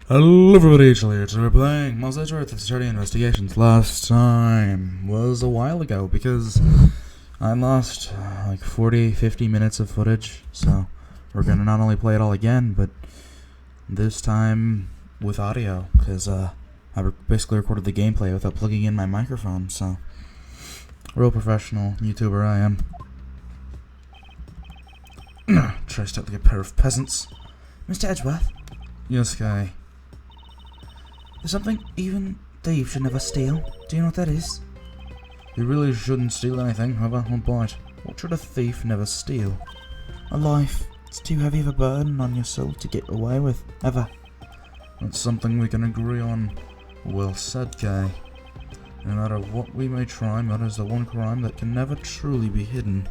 Hello everybody, it's Elliot. So we're playing Edgeworth of Security Investigations. Last time was a while ago because I lost like 40-50 minutes of footage. So we're gonna not only play it all again, but this time with audio, because I basically recorded the gameplay without plugging in my microphone. So real professional YouTuber I am. Traced out like a pair of peasants. Mr. Edgeworth? Yes, Guy. There's something even thieves should never steal. Do you know what that is? You really shouldn't steal anything, however, on point. What should a thief never steal? A life. It's too heavy of a burden on your soul to get away with, ever. That's something we can agree on. Well said, Guy. No matter what we may try, murder is the one crime that can never truly be hidden.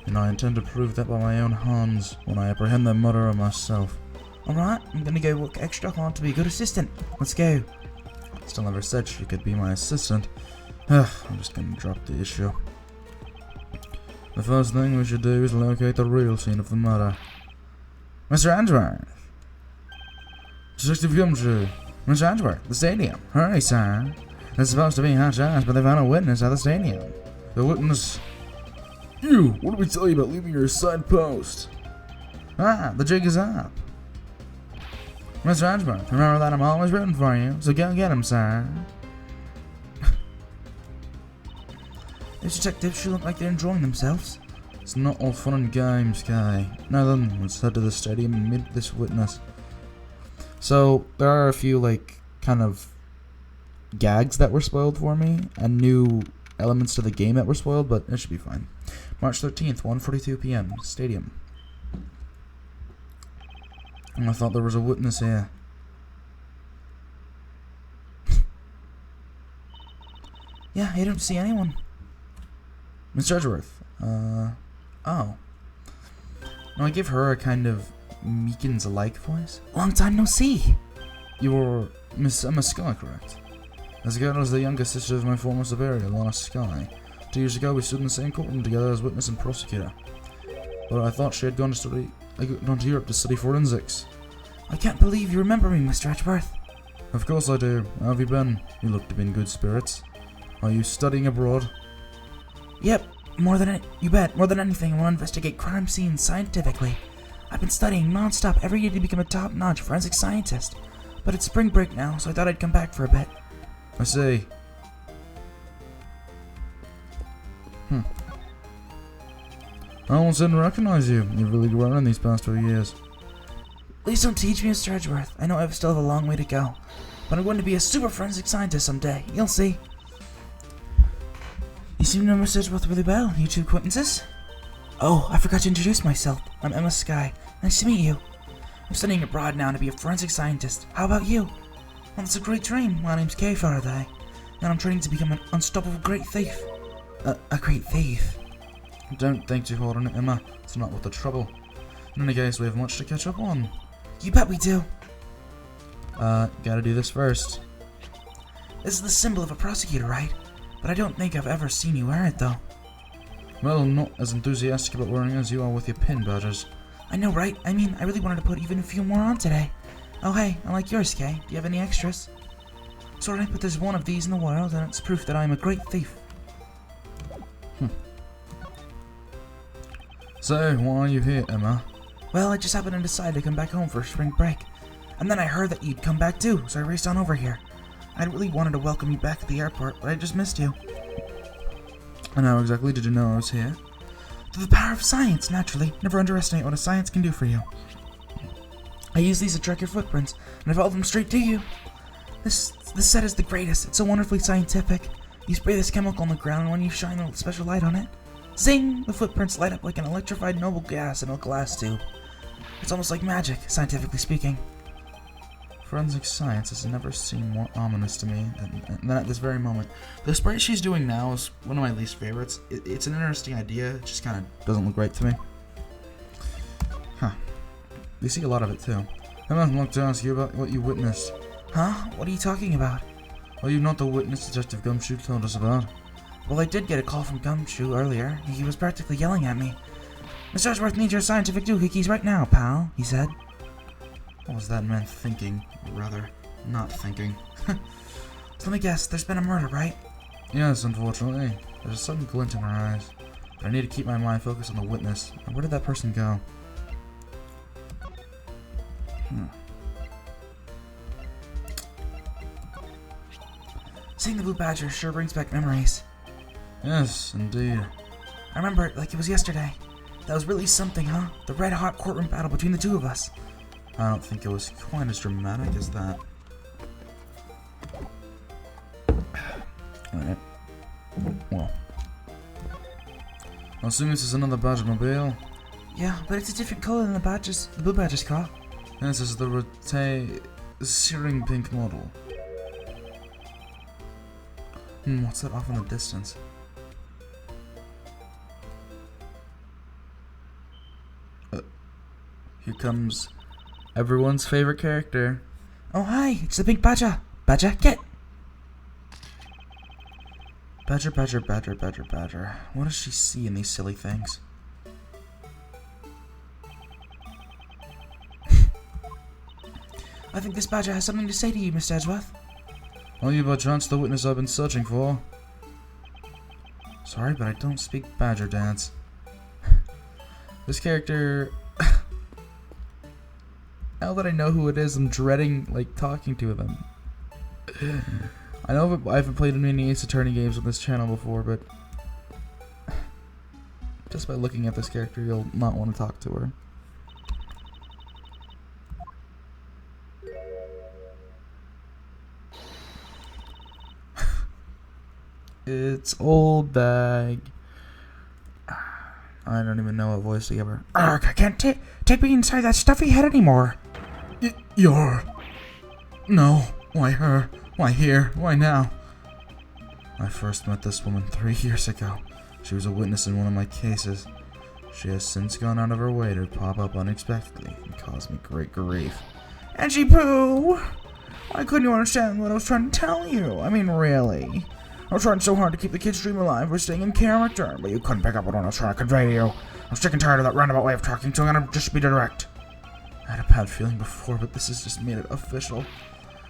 And I intend to prove that by my own hands when I apprehend the murderer myself. Alright, I'm gonna go work extra hard to be a good assistant. Let's go. Still never said she could be my assistant. I'm just gonna drop the issue. The first thing we should do is locate the real scene of the murder. Mr. Edgeworth! Detective Gumshoe! Mr. Edgeworth, the stadium! Hurry, sir! It's supposed to be hot shots, but they found a witness at the stadium. The witness... You! What did we tell you about leaving your assigned post? Ah, the jig is up! Mr. Edgeworth, remember that I'm always rooting for you, so go get him, sir. Those detectives should look like they're enjoying themselves. It's not all fun and games, Guy. Now then, let's head to the stadium and meet this witness. So, there are a few, kind of gags that were spoiled for me, and new elements to the game that were spoiled, but it should be fine. March 13th, 1:42 p.m., stadium. I thought there was a witness here. Yeah, I don't see anyone. Mr. Edgeworth, oh. Now I give her a kind of Meekins-alike voice. Long time no see. You're Miss Emma Sky, correct? As a girl as the younger sister of my former superior, Lana Sky. 2 years ago we stood in the same courtroom together as witness and prosecutor. But I thought she had gone to Europe to study forensics. I can't believe you remember me, Mr. Edgeworth. Of course I do. How have you been? You look to be in good spirits. Are you studying abroad? Yep, more than anything, I want to investigate crime scenes scientifically. I've been studying non-stop every day to become a top-notch forensic scientist. But it's spring break now, so I thought I'd come back for a bit. I see. I almost didn't recognize you. You've really grown in these past 2 years. Please don't teach me, Mr. Edgeworth. I know I still have a long way to go. But I'm going to be a super forensic scientist someday. You'll see. You seem to know Mr. Edgeworth really well. You two acquaintances? Oh, I forgot to introduce myself. I'm Emma Sky. Nice to meet you. I'm studying abroad now to be a forensic scientist. How about you? Well, that's a great dream. My name's Kay Faraday. And I'm training to become an unstoppable great thief. A great thief. Don't think too hard on it, Emma. It's not worth the trouble. In any case, we have much to catch up on. You bet we do. Gotta do this first. This is the symbol of a prosecutor, right? But I don't think I've ever seen you wear it, though. Well, I'm not as enthusiastic about wearing it as you are with your pin badges. I know, right? I mean, I really wanted to put even a few more on today. Oh hey, I like yours, Kay. Do you have any extras? Sorry, but there's one of these in the world, and it's proof that I'm a great thief. So, why are you here, Emma? Well, I just happened to decide to come back home for spring break. And then I heard that you'd come back too, so I raced on over here. I really wanted to welcome you back at the airport, but I just missed you. And how exactly did you know I was here? Through the power of science, naturally. Never underestimate what a science can do for you. I use these to track your footprints, and I follow them straight to you. This set is the greatest. It's so wonderfully scientific. You spray this chemical on the ground, and when you shine a special light on it, zing! The footprints light up like an electrified noble gas in a glass tube. It's almost like magic, scientifically speaking. Forensic science has never seemed more ominous to me than at this very moment. The sprite she's doing now is one of my least favorites. It's an interesting idea, it just kind of doesn't look right to me. Huh. You see a lot of it too. Emma, I'd like to ask you about what you witnessed. Huh? What are you talking about? Are you not the witness Detective Gumshoe told us about? Well, I did get a call from Gumshoe earlier. He was practically yelling at me. Mr. Edgeworth needs your scientific doohickeys right now, pal, he said. What was that man thinking? Or rather, not thinking. So let me guess, there's been a murder, right? Yes, unfortunately. There's a sudden glint in her eyes. But I need to keep my mind focused on the witness. Now, where did that person go? Seeing the blue badger sure brings back memories. Yes, indeed. I remember it like it was yesterday. That was really something, huh? The red-hot courtroom battle between the two of us. I don't think it was quite as dramatic as that. Alright. Well. I assume this is another Badger-mobile. Yeah, but it's a different color than the blue badger's car. This is the searing pink model. What's that off in the distance? Here comes everyone's favorite character. Oh hi, it's the pink badger. Badger, get! Badger, badger, badger, badger, badger. What does she see in these silly things? I think this badger has something to say to you, Mr. Edgeworth. Are you by chance the witness I've been searching for? Sorry, but I don't speak badger dance. This character... Now that I know who it is, I'm dreading, like, talking to them. I know I haven't played any Ace Attorney games on this channel before, but... just by looking at this character, you'll not want to talk to her. It's Old Bag. I don't even know what voice to give her. Arg, I can't take me inside that stuffy head anymore. You're... No. Why her? Why here? Why now? I first met this woman 3 years ago. She was a witness in one of my cases. She has since gone out of her way to pop up unexpectedly and cause me great grief. Edgy Poo! Why couldn't you understand what I was trying to tell you? I mean, really? I was trying so hard to keep the kid's dream alive by staying in character, but you couldn't pick up on what I was trying to convey to you. I'm sick and tired of that roundabout way of talking, so I'm gonna just be direct. I had a bad feeling before, but this has just made it official.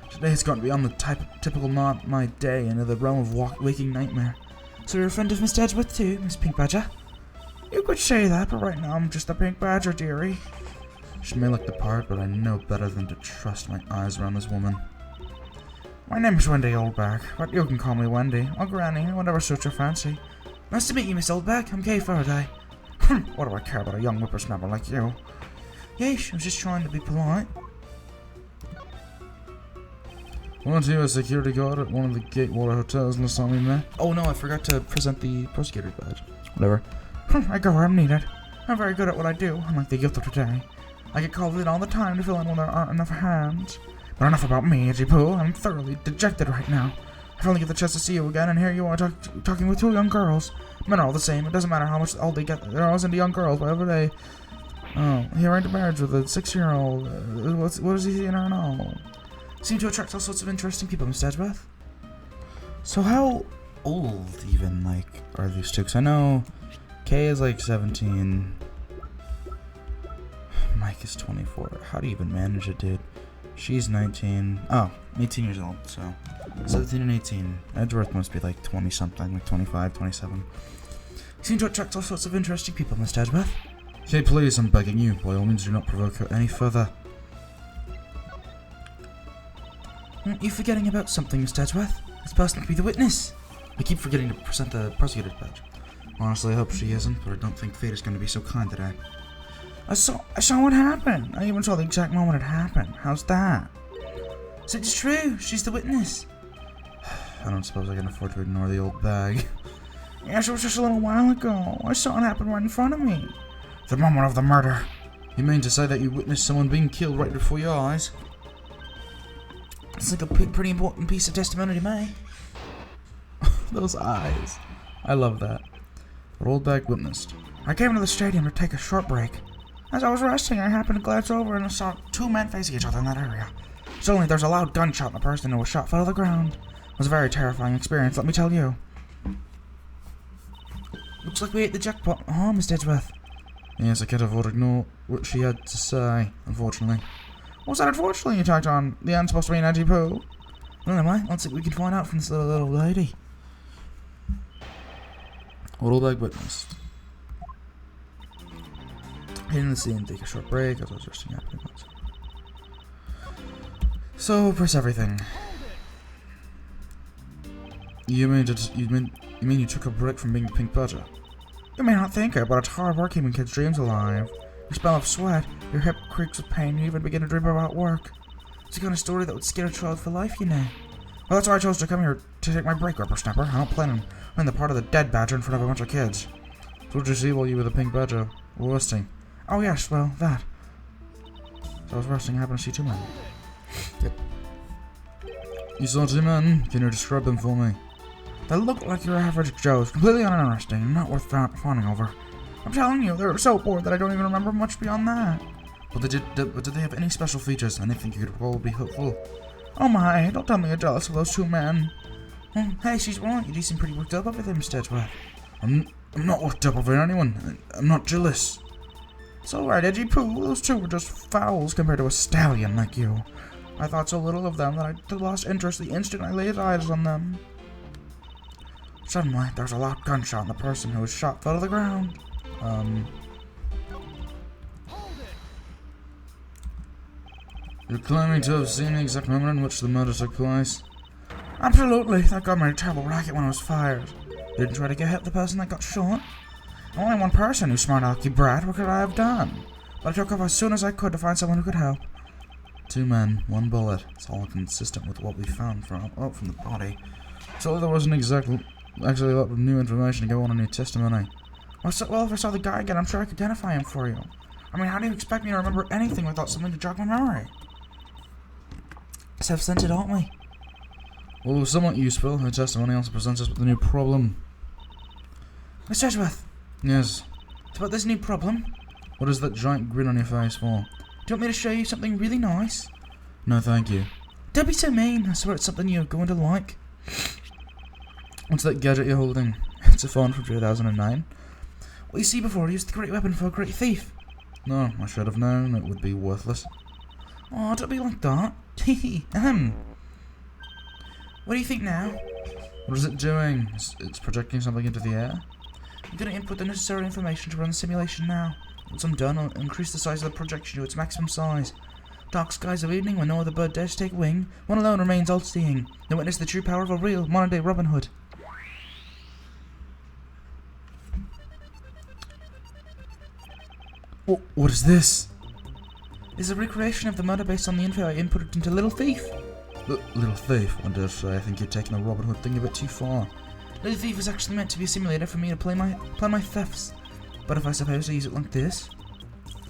Today has gone beyond the typical not my day into the realm of waking nightmare. So you're a friend of Miss Edgeworth too, Miss Pink Badger? You could say that, but right now I'm just a Pink Badger, dearie. She may look the part, but I know better than to trust my eyes around this woman. My name's Wendy Oldback, but you can call me Wendy, or Granny, whatever suits your fancy. Nice to meet you, Miss Oldback. I'm Kay Faraday. What do I care about a young whippersnapper like you? Yeesh, I was just trying to be polite. Weren't you a security guard at one of the Gatewater hotels last time we met? Oh no, I forgot to present the prosecutor's badge. Whatever. I go where I'm needed. I'm very good at what I do, unlike the youth of today. I get called in all the time to fill in when there aren't enough hands. But enough about me, Edgy Poo. I'm thoroughly dejected right now. I finally get the chance to see you again, and here you are talking with 2 young girls. Men are all the same. It doesn't matter how much all they get. They're always into young girls, whatever they... Oh, he went to marriage with a 6-year-old. What does he see in her and all? Seem to attract all sorts of interesting people, Miss Edgeworth. So how old, even, like, are these two? 'Cause I know Kay is, like, 17. Mike is 24. How do you even manage it, dude? She's 19. Oh, 18 years old, so 17 and 18. Edgeworth must be like 20-something, like 25, 27. Seem to attract all sorts of interesting people, Mr. Edgeworth. Okay, please, I'm begging you. By all means, do not provoke her any further. Aren't you forgetting about something, Mr. Edgeworth? This person could be the witness. I keep forgetting to present the prosecutor's badge. Honestly, I hope she isn't, but I don't think fate is going to be so kind today. I saw what happened. I even saw the exact moment it happened. How's that? So it's true. She's the witness. I don't suppose I can afford to ignore the old bag. Yes, it was just a little while ago. I saw it happen right in front of me. The moment of the murder. You mean to say that you witnessed someone being killed right before your eyes? It's like a pretty important piece of testimony to me. Those eyes. I love that. But old bag witnessed. I came into the stadium to take a short break. As I was resting, I happened to glance over and I saw 2 men facing each other in that area. Suddenly, there's a loud gunshot and the person who was shot fell to the ground. It was a very terrifying experience, let me tell you. Looks like we hit the jackpot, huh, Mr. Edgeworth? Yes, I can't afford to ignore what she had to say, unfortunately. Was that unfortunately you attacked on the end supposed to be an Edgy Poo? Well, anyway, let's see what we can find out from this little lady. Autobag witnessed. Hitting the scene, take a short break as I was resting up. So, press everything. You mean you took a break from being the Pink Badger? You may not think it, but it's hard work keeping kids' dreams alive. You smell of sweat, your hip creaks with pain, you even begin to dream about work. It's the kind of story that would scare a child for life, you know. Well, that's why I chose to come here to take my break, whippersnapper. I don't plan on playing the part of the dead badger in front of a bunch of kids. So what did you see while you were the Pink Badger? Resting? Oh yes, well, that. So I was resting, I happened to see two men. Yep. You saw two men? Can you describe them for me? They look like your average Joes, completely uninteresting and not worth fawning over. I'm telling you, they were so bored that I don't even remember much beyond that. But did they have any special features? Anything you could probably be helpful? Oh my, don't tell me you're jealous of those two men. Hey, she's right, you do seem pretty worked up over them, Edgeworth. I'm not worked up over anyone. I'm not jealous. It's alright, Edgy Poo, those two were just fowls compared to a stallion like you. I thought so little of them that I lost interest the instant I laid eyes on them. Suddenly, there was a loud gunshot and the person who was shot fell to the ground. You're claiming to have seen the exact moment in which the murder took place? Absolutely, that gun made a terrible racket when it was fired. Didn't try to get hit the person that got shot. Only one person, you smart alecky brat, what could I have done? But I took off as soon as I could to find someone who could help. Two men, one bullet. It's all consistent with what we found from the body. So there wasn't actually a lot of new information to go on in your testimony. Well, if I saw the guy again, I'm sure I could identify him for you. I mean, how do you expect me to remember anything without something to jog my memory? Self-centered, aren't we? Well, it was somewhat useful. Her testimony also presents us with a new problem. Mr. Edgeworth. Yes? It's about this new problem. What is that giant grin on your face for? Do you want me to show you something really nice? No, thank you. Don't be so mean. I swear it's something you're going to like. What's that gadget you're holding? It's a phone from 2009. What you see before, used the great weapon for a great thief. No, I should have known it would be worthless. Oh, don't be like that. What do you think now? What is it doing? It's projecting something into the air? I'm going to input the necessary information to run the simulation now. Once I'm done, I'll increase the size of the projection to its maximum size. Dark skies of evening when no other bird dares take wing, one alone remains all-seeing, to witness the true power of a real, modern-day Robin Hood. What is this? It's a recreation of the murder based on the info I inputted into Little Thief. Little Thief? I dare say I think you're taking the Robin Hood thing a bit too far. Little Thief was actually meant to be a simulator for me to plan my thefts. But if I suppose to use it like this.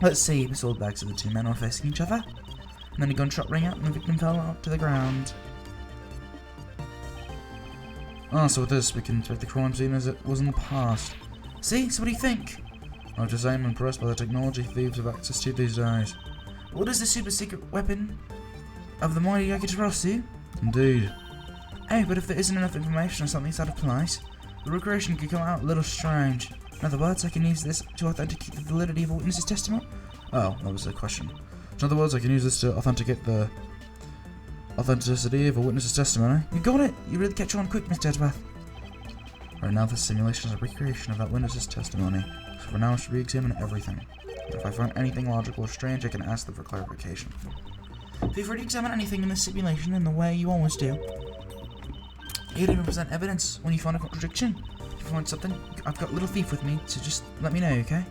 Let's see, the sword bags of the two men were facing each other. And then a gunshot rang out and the victim fell out to the ground. Ah, so with this we can take the crime scene as it was in the past. See? So what do you think? I have to say I'm impressed by the technology thieves have access to these days. What is the super secret weapon of the mighty Yakichirosu? Indeed. Hey, but if there isn't enough information or something's out of place, the recreation could come out a little strange. In other words, I can use this to authenticate the validity of a witness's testimony? Oh, that was a question. In other words, I can use this to authenticate the authenticity of a witness's testimony. You got it! You really catch on quick, Mr. Edgeworth. Right now, this simulation is a recreation of that witness's testimony. So for now, I should re-examine everything. If I find anything logical or strange, I can ask them for clarification. Feel free to examine anything in this simulation in the way you always do. You can even present evidence when you find a contradiction. If you find something, I've got Little Thief with me, so just let me know, okay?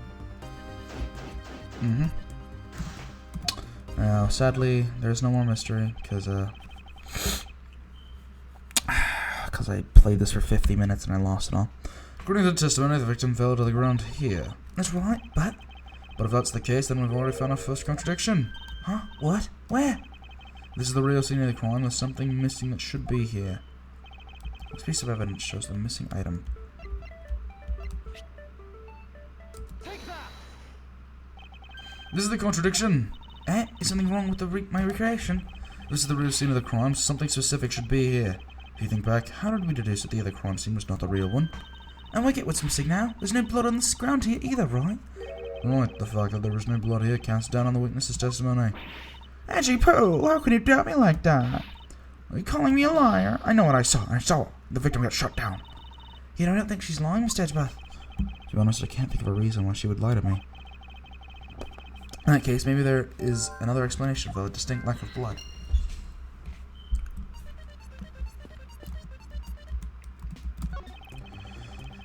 Now, sadly, there's no more mystery, because I played this for 50 minutes and I lost it all. According to the testimony, the victim fell to the ground here. That's right, but if that's the case, then we've already found our first contradiction. Huh? What? Where? This is the real scene of the crime. There's something missing that should be here. This piece of evidence shows the missing item. This is the contradiction. Is something wrong with my recreation? This is the real scene of the crime. Something specific should be here. If you think back, how did we deduce that the other crime scene was not the real one? And I get what's missing now. There's no blood on this ground here either, right? Right, the fact that there was no blood here casts down on the witness's testimony. Edgy Pooh, how can you doubt me like that? Are you calling me a liar? I know what I saw. The victim got shot down. You know, I don't think she's lying, Mr. Edgeworth. To be honest, I can't think of a reason why she would lie to me. In that case, maybe there is another explanation for the distinct lack of blood.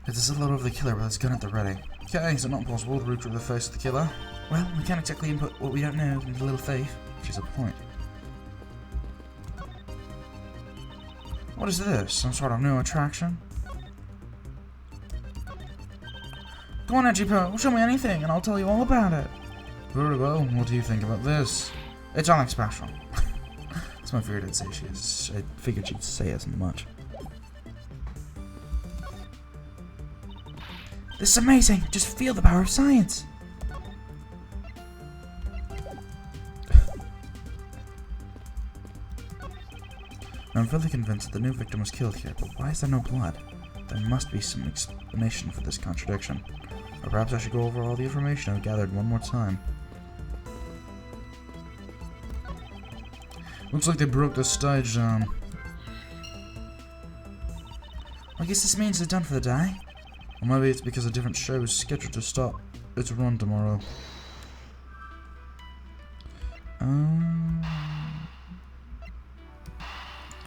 It's a silhouette of the killer with his gun at the ready. Okay, is it not possible to retrieve the face of the killer? Well, we can't exactly input what we don't know into little faith. Which is a point. What is this? Some sort of new attraction? Go on, Edgy Pooh, show me anything and I'll tell you all about it. Very well, what do you think about this? It's nothing special. That's my fear. I'd say she is. I figured she'd say as much. This is amazing. Just feel the power of science. I'm fairly convinced that the new victim was killed here, but why is there no blood? There must be some explanation for this contradiction. Or perhaps I should go over all the information I've gathered one more time. Looks like they broke the stage down. I guess this means it's done for the day. Or maybe it's because a different show is scheduled to start its run tomorrow.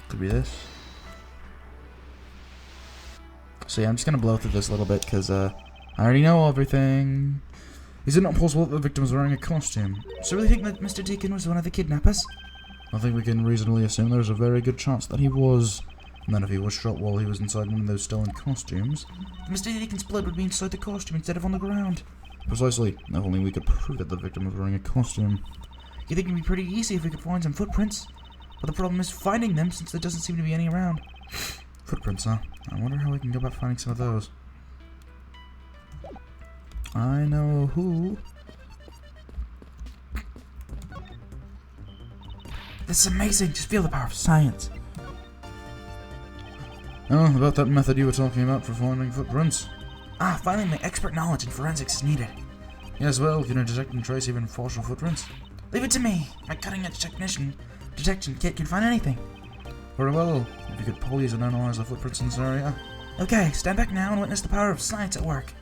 Could be this. So yeah, I'm just gonna blow through this a little bit because I already know everything. Is it not possible that the victim was wearing a costume? So really think that Mr. Deacon was one of the kidnappers? I think we can reasonably assume there's a very good chance that he was. And then if he was shot while he was inside one of those stolen costumes... Mr. Deacon's blood would be inside the costume instead of on the ground. Precisely. If only we could prove that the victim was wearing a costume. You think it'd be pretty easy if we could find some footprints? But the problem is finding them since there doesn't seem to be any around. Footprints, huh? I wonder how we can go about finding some of those. I know who. This is amazing. Just feel the power of science. Oh, about that method you were talking about for finding footprints. Ah, finally my expert knowledge in forensics is needed. Yes, well, can you detect and trace even fossil footprints? Leave it to me. My cutting-edge detection kit can find anything. Very well. If you could please analyze the footprints in this area. Okay, stand back now and witness the power of science at work.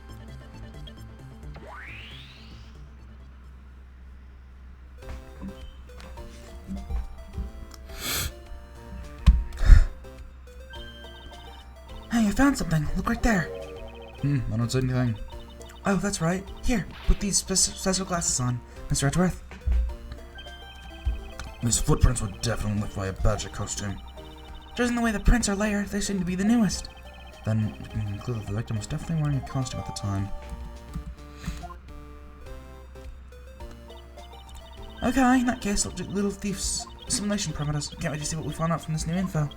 Hey, I found something. Look right there. I don't see anything. Oh, that's right. Here, put these special glasses on, Mr. Edgeworth. These footprints were definitely left by a badger costume. Judging the way the prints are layered, they seem to be the newest. Then we can conclude that the victim was definitely wearing a costume at the time. Okay, in that case, I'll do Little Thief's simulation parameters. Can't wait to see what we find out from this new info.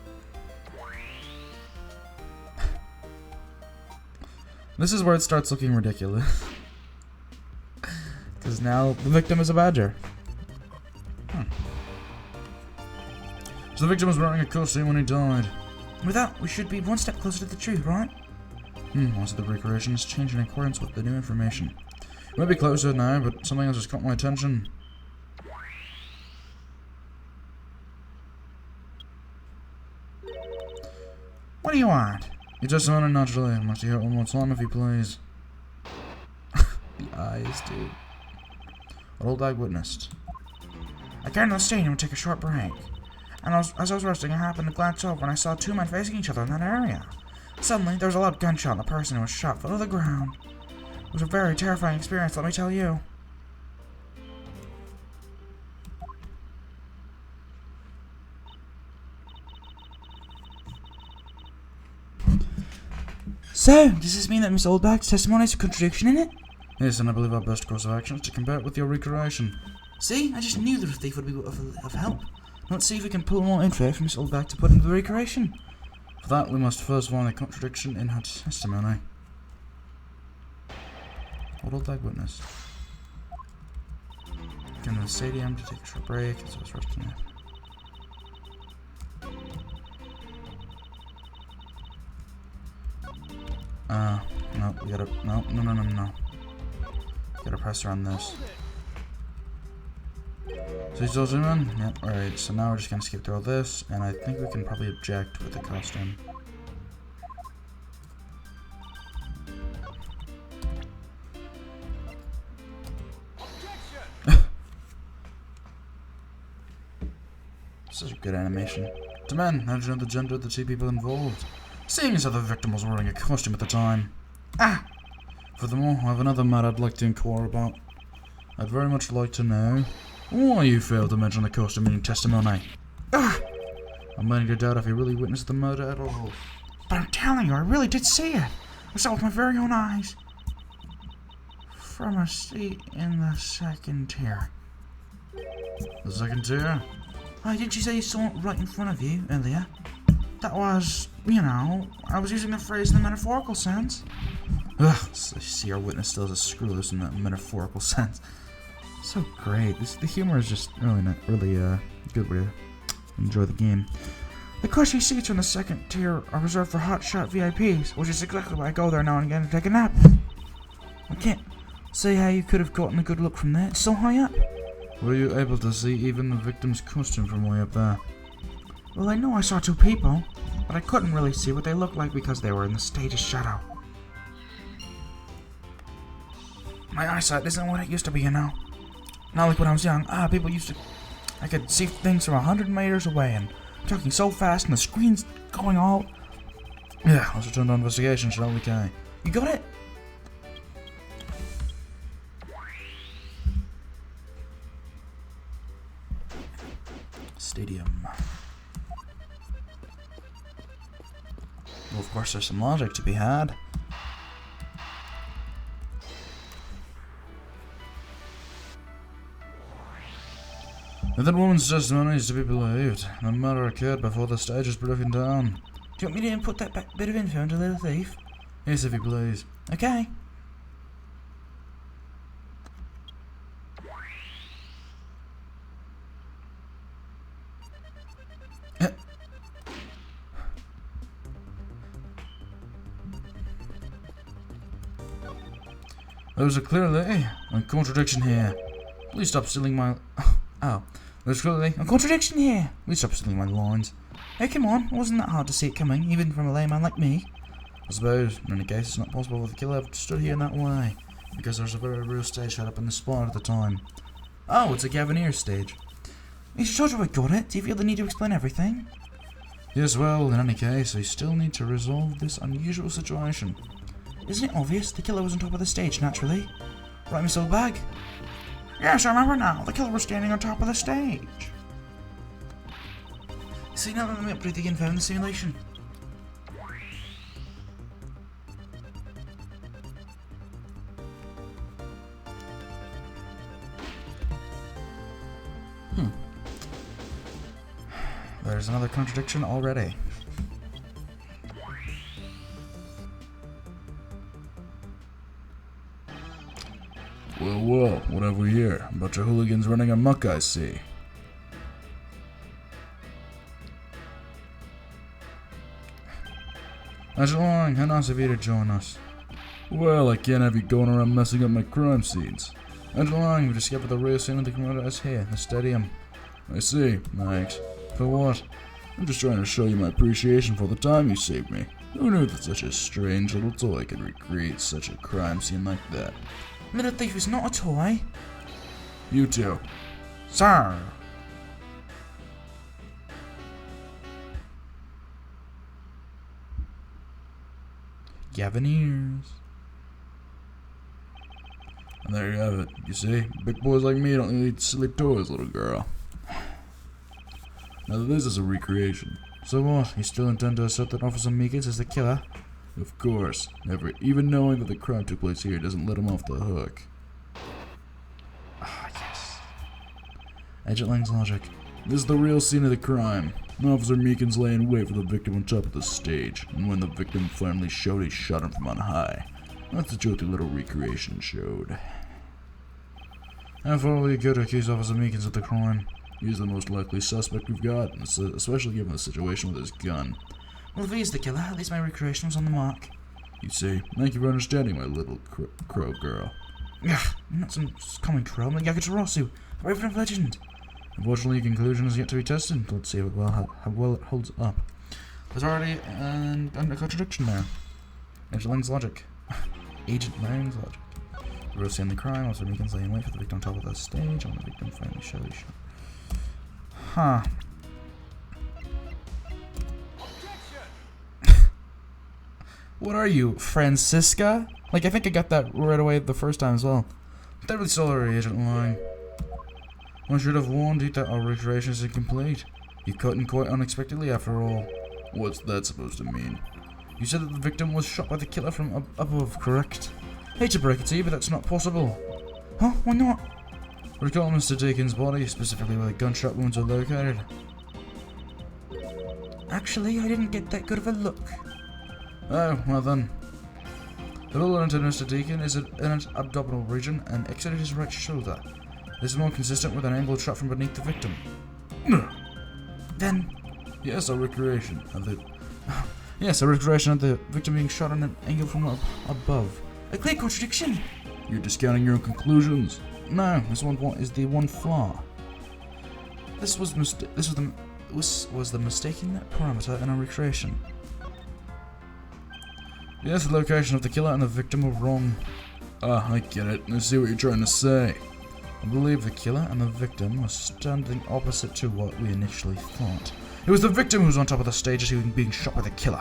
This is where it starts looking ridiculous. Because now the victim is a badger. So the victim was wearing a costume when he died. With that, we should be one step closer to the truth, right? Also the recreation has changed in accordance with the new information. We might be closer now, but something else has caught my attention. What do you want? You just sounded naturally. Must you hear it one more time if you please? The eyes, dude. What old dog witnessed. I came to the stadium to take a short break. And as I was resting, I happened to glance over and I saw two men facing each other in that area. Suddenly, there was a loud gunshot and the person who was shot fell to the ground. It was a very terrifying experience, let me tell you. So, does this mean that Miss Oldback's testimony has a contradiction in it? Yes, and I believe our best course of action is to compare it with your recreation. See? I just knew that a thief would be of help. Let's see if we can pull more info from Miss Oldback to put into the recreation. For that, we must first find a contradiction in her testimony. What old dog witnessed? Came to the stadium to take a short break as I was resting. No, we gotta, no. Gotta press around this. So you still zooming? Yep, alright, so now we're just gonna skip through all this, and I think we can probably object with the costume. Such a good animation. To men, how did you know the gender of the two people involved? Seeing as how the victim was wearing a costume at the time. Ah! Furthermore, I have another matter I'd like to inquire about. I'd very much like to know why you failed to mention the costume in your testimony. Ah! I'm beginning to doubt if you really witnessed the murder at all. But I'm telling you, I really did see it. I saw it with my very own eyes. From a seat in the second tier. The second tier? Didn't you say you saw it right in front of you earlier? That was, you know, I was using the phrase in the metaphorical sense. Ugh, so I see our witness still has a screw loose in that metaphorical sense. So great. The humor is just really good way to enjoy the game. The cushy seats on the second tier are reserved for hotshot VIPs, which is exactly why I go there now and again to take a nap. I can't say how you could have gotten a good look from there. It's so high up. Were you able to see even the victim's costume from way up there? Well, I know I saw two people, but I couldn't really see what they looked like because they were in the stage's shadow. My eyesight isn't what it used to be, you know. Not like when I was young. People used to... I could see things from 100 meters away and talking so fast and the screen's going all... Yeah, let's return to investigation, shall we, Kay? You got it? Stadium. Well, of course, there's some logic to be had. If that woman's testimony is to be believed, the murder occurred before the stage was broken down. Do you want me to input that bit of info into Little Thief? Yes, if you please. Okay. There's clearly a contradiction here. Please stop stealing my... Oh. There's clearly a contradiction here. Please stop stealing my lines. Hey, come on. It wasn't that hard to see it coming, even from a layman like me. I suppose, in any case, it's not possible for the killer to have stood here in that way, because there's a very real stage set up in the spot at the time. Oh, it's a Gavinier stage. Are you sure we got it? Do you feel the need to explain everything? Yes, well, in any case, we still need to resolve this unusual situation. Isn't it obvious? The killer was on top of the stage, naturally. Right, Miss Oldbag? Yes, I remember now. The killer was standing on top of the stage. See, now let me update the info in the simulation. There's another contradiction already. Well, what have we here? A bunch of hooligans running amok, I see. Agent Long, how nice of you to join us. Well, I can't have you going around messing up my crime scenes. Agent Long, we discovered the real scene of the murder is here, the stadium. I see, thanks. For what? I'm just trying to show you my appreciation for the time you saved me. Who knew that such a strange little toy could recreate such a crime scene like that? Little Thief is not a toy. You too. Sir. Gaviniers. And there you have it. You see, big boys like me don't need silly toys, little girl. Now this is a recreation. So what? You still intend to assert that Officer Meekins is the killer? Of course. Never even knowing that the crime took place here doesn't let him off the hook. Ah, yes. Agent Lang's logic. This is the real scene of the crime. Officer Meekins lay in wait for the victim on top of the stage, and when the victim finally showed, he shot him from on high. That's the joke the little recreation showed. How far will you go to accuse Officer Meekins of the crime? He's the most likely suspect we've got, especially given the situation with his gun. Well, if he's the killer, at least my recreation was on the mark. You see, thank you for understanding, my little crow girl. Ugh, I'm not some common crow, I'm like Yagatarasu, a Raven of Legend. Unfortunately, your conclusion is yet to be tested. Let's see how well it holds up. There's already a contradiction there. Agent Lang's logic. Agent Lang's logic. Reversing the crime, Officer Meekins lay in wait for the victim on top of the stage. When the victim finally shows. Huh. What are you, Francisca? Like, I think I got that right away the first time as well. Deadly sorry, Agent Lang. I should have warned you that our recreation is incomplete. You cut in quite unexpectedly after all. What's that supposed to mean? You said that the victim was shot by the killer from above, correct? Hate to break it to you, but that's not possible. Huh? Why not? Recall Mr. Deacon's body, specifically where the gunshot wounds are located. Actually, I didn't get that good of a look. Oh, well then. The bullet entered Mr. Deacon is in his abdominal region and exited his right shoulder. This is more consistent with an angled shot from beneath the victim. Then... Yes, a recreation of the... Yes, a recreation of the victim being shot on an angle from above. A clear contradiction! You're discounting your own conclusions. No, this one is the one flaw. This was the mistaken parameter in a recreation. Yes, the location of the killer and the victim were wrong. Ah, I get it. I see what you're trying to say. I believe the killer and the victim were standing opposite to what we initially thought. It was the victim who was on top of the stage as he was being shot by the killer.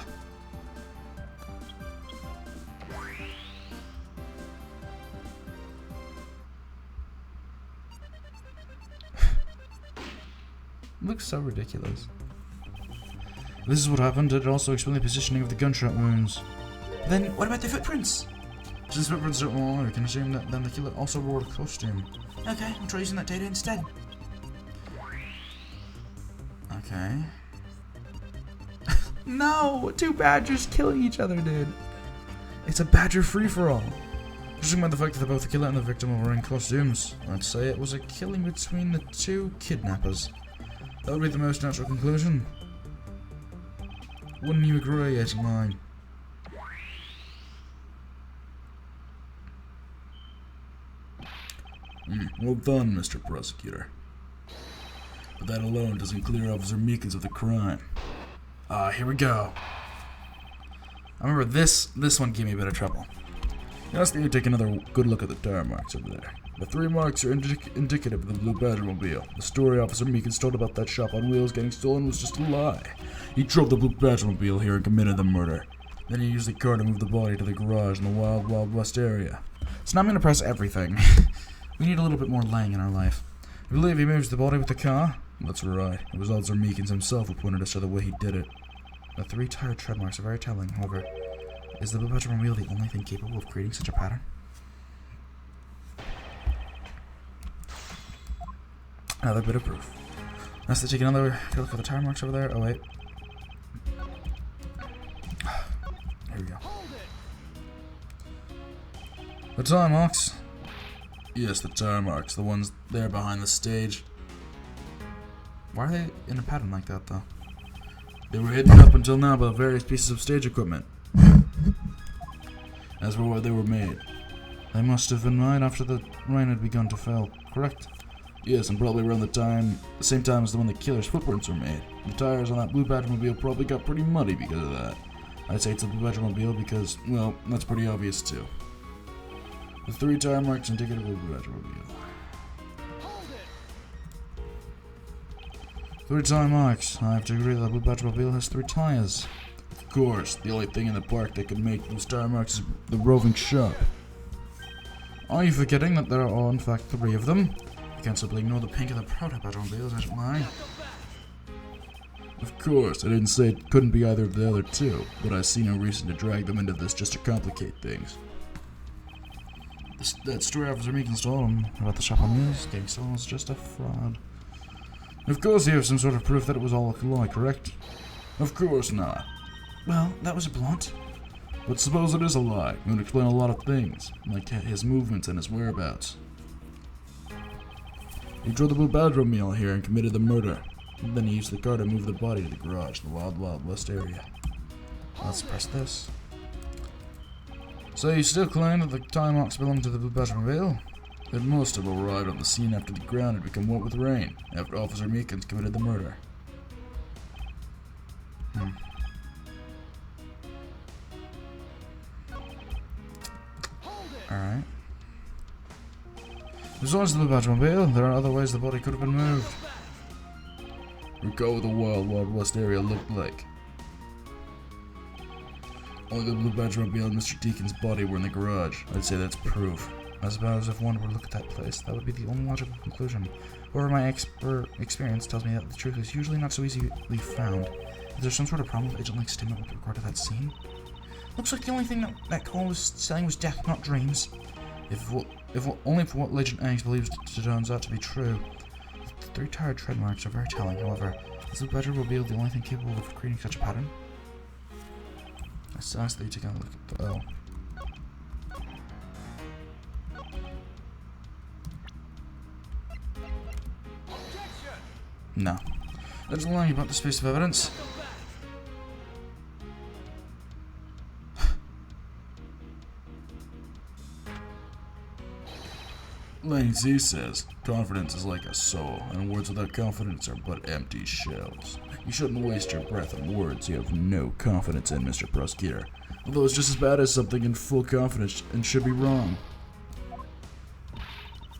Looks so ridiculous. This is what happened. It also explains the positioning of the gunshot wounds. Then what about the footprints? Since footprints don't lie, we can assume that then the killer also wore a costume. Okay, I'll try using that data instead. Okay. No! Two badgers killing each other, dude. It's a badger free-for-all. Judging by the fact that both the killer and the victim were wearing costumes, I'd say it was a killing between the two kidnappers. That would be the most natural conclusion. Wouldn't you agree, Agent Lang? Well done, Mr. Prosecutor. But that alone doesn't clear Officer Meekins of the crime. Here we go. I remember this one gave me a bit of trouble. Now you take another good look at the tire marks over there. The 3 marks are indicative of the Blue Badger-mobile. The story Officer Meekins told about that shop on wheels getting stolen was just a lie. He drove the Blue Badger-mobile here and committed the murder. Then he used the car to move the body to the garage in the Wild Wild West area. So now I'm going to press everything. We need a little bit more Lang in our life. You believe he moves the body with the car? That's right. It was Officer Meekins himself who pointed us to the way he did it. The 3 tire tread marks are very telling, however. Is the Blue Badger-mobile the only thing capable of creating such a pattern? Another bit of proof. Let's take another look at the tire marks over there. Oh wait. Here we go. The tire marks. Yes, the tire marks. The ones there behind the stage. Why are they in a pattern like that, though? They were hidden up until now by various pieces of stage equipment. As for where they were made. They must have been made after the rain had begun to fall, correct? Yes, and probably around the same time as the one the killer's footprints were made. The tires on that Blue Badger-mobile probably got pretty muddy because of that. I'd say it's a Blue Badger-mobile because, well, that's pretty obvious too. The 3 tire marks indicative of the Blue Badger-mobile. 3 tire marks. I have to agree that the Blue Badger-mobile has 3 tires. Of course, the only thing in the park that could make those tire marks is the roving shop. Are you forgetting that there are in fact 3 of them? You can't simply ignore the pink of the proto Badger-mobiles, Agent Lang. Of course, I didn't say it couldn't be either of the other 2, but I see no reason to drag them into this just to complicate things. That story Officer Meekins told him about the shop on wheels getting stolen was just a fraud. Of course you have some sort of proof that it was all a lie, correct? Of course not. Well, that was a blunt. But suppose it is a lie. It would explain a lot of things, like his movements and his whereabouts. He drove the Blue Badger-mobile here and committed the murder. And then he used the car to move the body to the garage in the Wild Wild West area. Let's press this. So you still claim that the tire marks belong to the Blue Badger-mobile? It must have arrived on the scene after the ground had become wet with rain, after Officer Meekins committed the murder. Alright. Besides the Batmobile, there are other ways the body could have been moved. Recall what the Wild West area looked like. Only the blue Batmobile and Mr. Deacon's body were in the garage. I'd say that's proof. I suppose if one were to look at that place, that would be the only logical conclusion. However, my experience tells me that the truth is usually not so easily found. Is there some sort of problem with Agent Lake's statement with regard to that scene? Looks like the only thing that call was saying was death, not dreams. Only if what Legend Eggs believes it turns out to be true. The 3 tired tread marks are very telling, however. Is the Badger reveal the only thing capable of creating such a pattern? I suggest that you take a look at the... Oh. No. Let's lie about this piece of evidence. Lang Z says, confidence is like a soul, and words without confidence are but empty shells. You shouldn't waste your breath on words you have no confidence in, Mr. Prosecutor. Although it's just as bad as something in full confidence and should be wrong.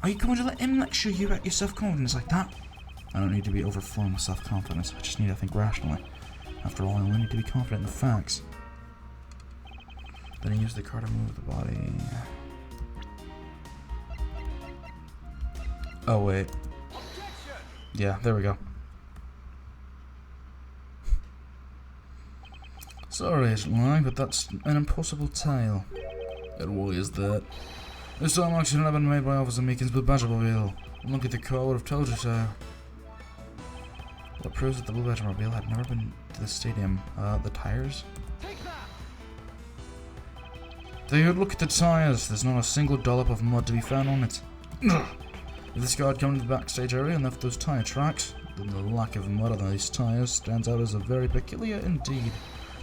Are you going to let him lecture you about your self-confidence like that? I don't need to be overflowing with self-confidence. I just need to think rationally. After all, I only need to be confident in the facts. Then he used the car to move the body. Oh, wait. Yeah, there we go. Sorry, Agent Lang, but that's an impossible tale. And why is that? This time accident had been made by Officer Meekins Blue Batmobile. Look at the car would have told you so. That proves that the Blue Batmobile had never been to the stadium. The tires? Take a look at the tires. There's not a single dollop of mud to be found on it. If this guy had come to the backstage area and left those tire tracks, then the lack of mud on these tires stands out as a very peculiar indeed.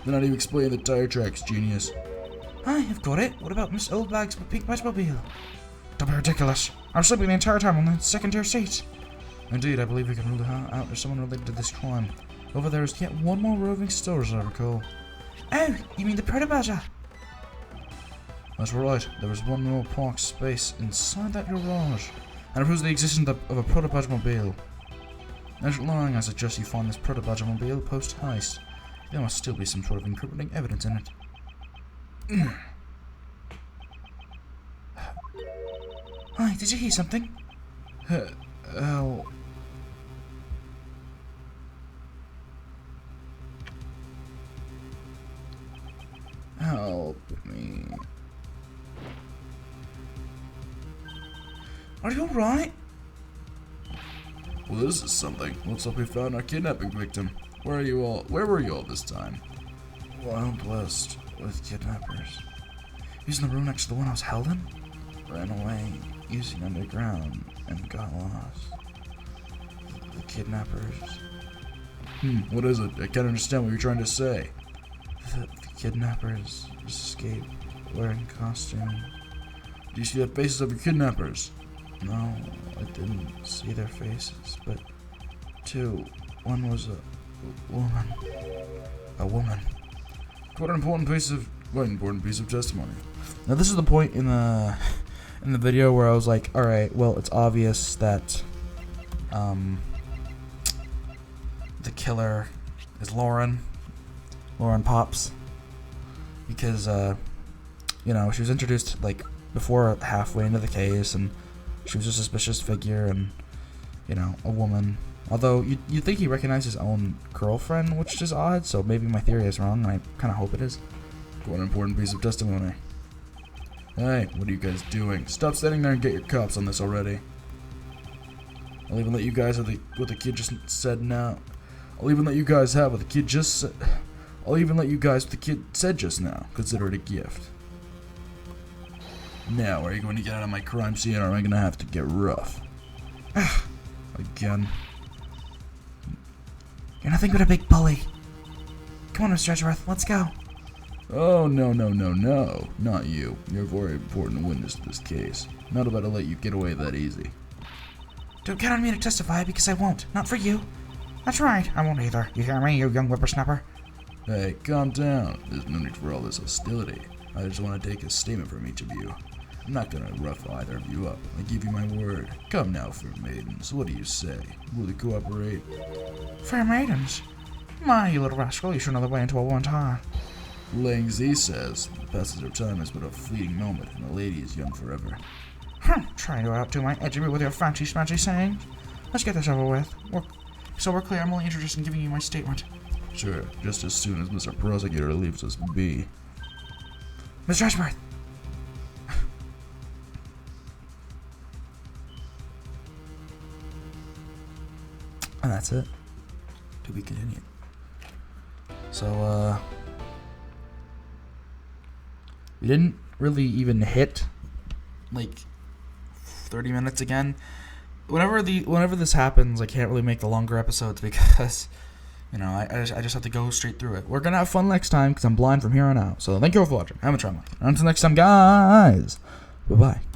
Then how do you explain the tire tracks, genius? Hi, I've got it. What about Miss Oldbag's pink Batmobile? Don't be ridiculous. I was sleeping the entire time on the second-tier seat. Indeed, I believe we can rule out there's someone related to this crime. Over there is yet one more roving store, as I recall. Oh, you mean the Predator Badger? That's right. There was one more parked space inside that garage. And it proves the existence of a Proto-Badger-mobile. Agent Lang, I suggest you find this Proto-Badger-mobile post-heist. There must still be some sort of incriminating evidence in it. Hi, did you hear something? Hell... Help me. Are you alright? Well, this is something. Looks like we found our kidnapping victim. Where were you all this time? Wild West with kidnappers. He's in the room next to the one I was held in. Ran away using underground and got lost. The kidnappers. What is it? I can't understand what you're trying to say. The kidnappers escaped wearing costume. Do you see the faces of your kidnappers? No, I didn't see their faces, but 2. One was a woman. A woman. What an important piece of testimony. Now this is the point in the video where I was like, all right, well, it's obvious that the killer is Lauren Pops, because you know, she was introduced like before halfway into the case, and she was a suspicious figure, and you know, a woman. Although you'd think he recognized his own girlfriend, which is odd. So maybe my theory is wrong, and I kind of hope it is. What an important piece of testimony. Hey, what are you guys doing? Stop standing there and get your cops on this already. I'll even let you guys have what the kid just said now. I'll even let you guys have what the kid just said. I'll even let you guys what the kid said just now. Consider it a gift. Now, are you going to get out of my crime scene, or am I going to have to get rough? Again. You're nothing but a big bully. Come on, Mr. Edgeworth, let's go. Oh, no, no, no, no. Not you. You're a very important witness to this case. Not about to let you get away that easy. Don't count on me to testify because I won't. Not for you. That's right, I won't either. You hear me, you young whippersnapper? Hey, calm down. There's no need for all this hostility. I just want to take a statement from each of you. I'm not gonna rough either of you up. I give you my word. Come now, fair maidens. What do you say? Will you cooperate? Fair maidens? My, you little rascal, you should know the way into a woman's heart. Lang Z says, the passage of time is but a fleeting moment, and a lady is young forever. Trying to outdo my Edgeworth with your fancy smancy sayings. Let's get this over with. So we're clear, I'm only interested in giving you my statement. Sure, just as soon as Mr. Prosecutor leaves us be. Mr. Edgeworth! And that's it. To be continued. So, we didn't really even hit, like, 30 minutes again. Whenever this happens, I can't really make the longer episodes because, you know, I just have to go straight through it. We're gonna have fun next time because I'm blind from here on out. So thank you all for watching. I'm a Until next time, guys. Bye-bye.